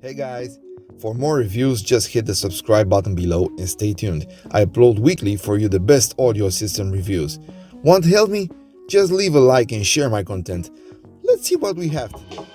Hey guys, for more reviews just hit the subscribe button below and stay tuned. I upload weekly for you the best audio system reviews. Want to help me? Just leave a like and share my content. Let's see what we have today.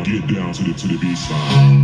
Get down to the beat side.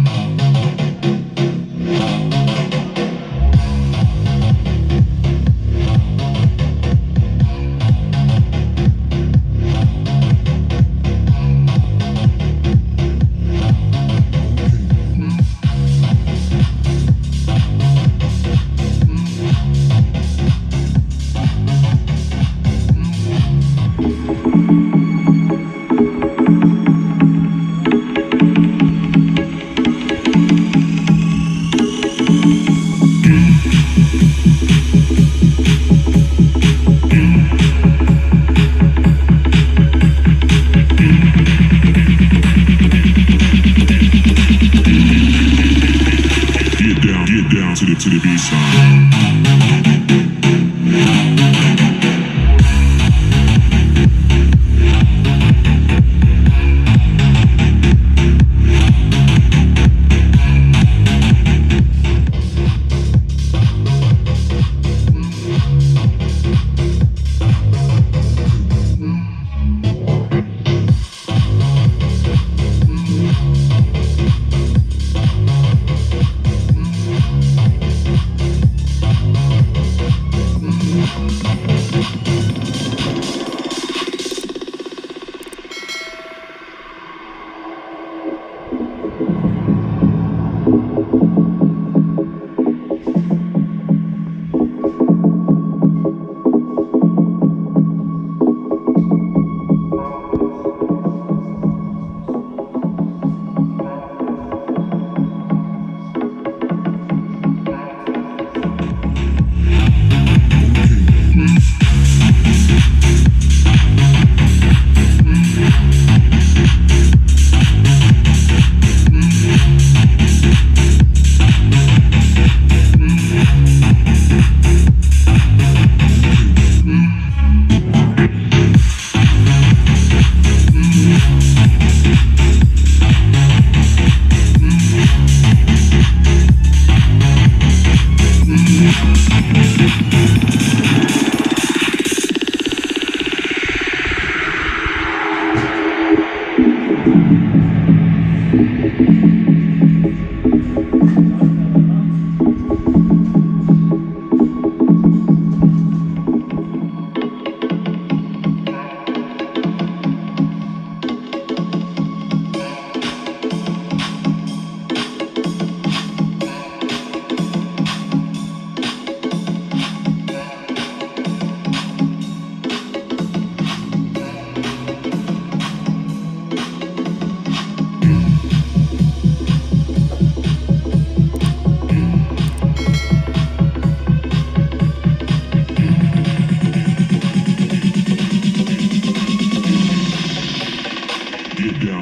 Get down to the beat side.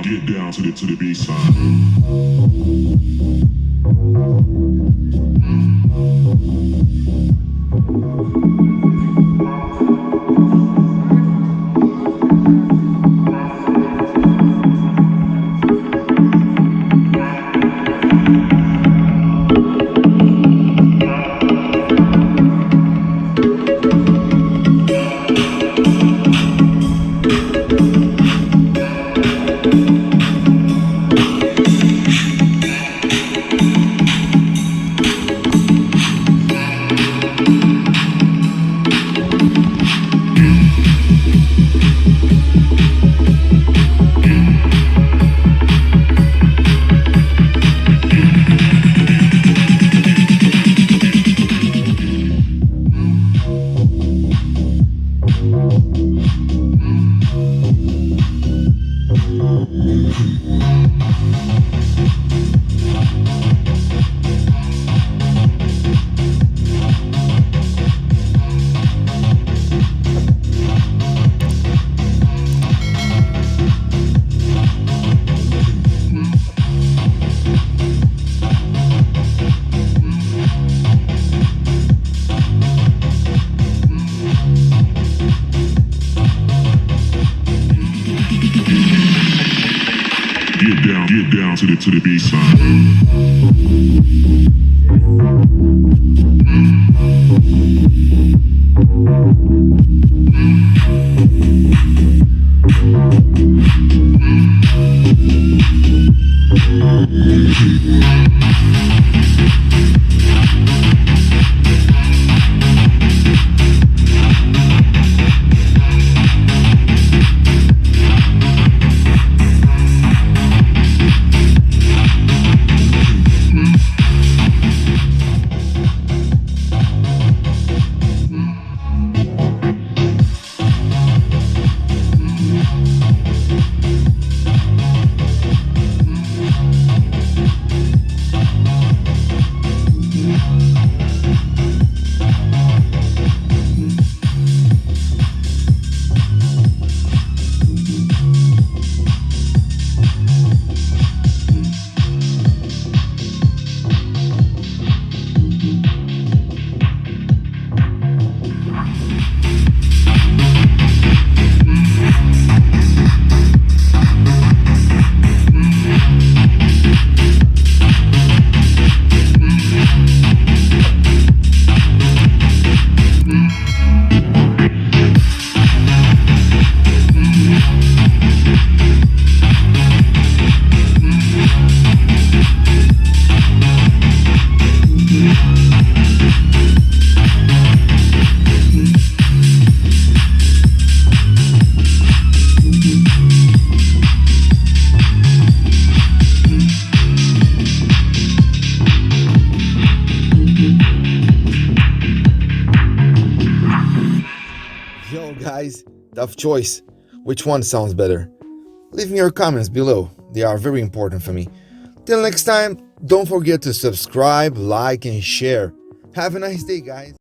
Get down to the beat side. Get down to the baseline. Yo guys, tough choice. Which one sounds better? Leave me your comments below, they are very important for me. Till next time, don't forget to subscribe, like and share. Have a nice day guys.